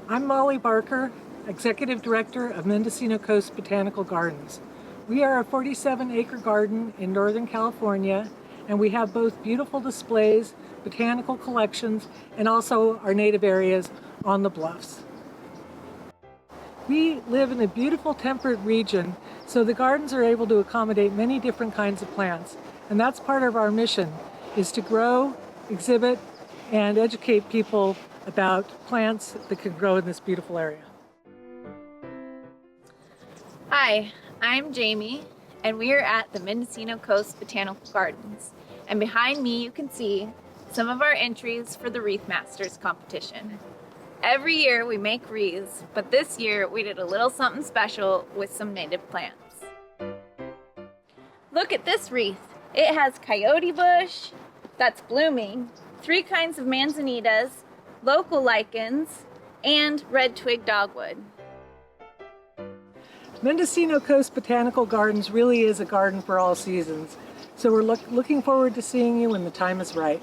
I'm Molly Barker, Executive Director of Mendocino Coast Botanical Gardens. We are a 47-acre garden in Northern California, and we have both beautiful displays, botanical collections, and also our native areas on the bluffs. We live in a beautiful temperate region, so the gardens are able to accommodate many different kinds of plants. And that's part of our mission, is to grow, exhibit, and educate people about plants that can grow in this beautiful area. Hi, I'm Jamie, and we are at the Mendocino Coast Botanical Gardens. And behind me you can see some of our entries for the Wreath Masters competition. Every year we make wreaths, but this year we did a little something special with some native plants. Look at this wreath. It has coyote bush that's blooming, 3 kinds of manzanitas, local lichens, and red twig dogwood. Mendocino Coast Botanical Gardens really is a garden for all seasons, so we're looking forward to seeing you when the time is right.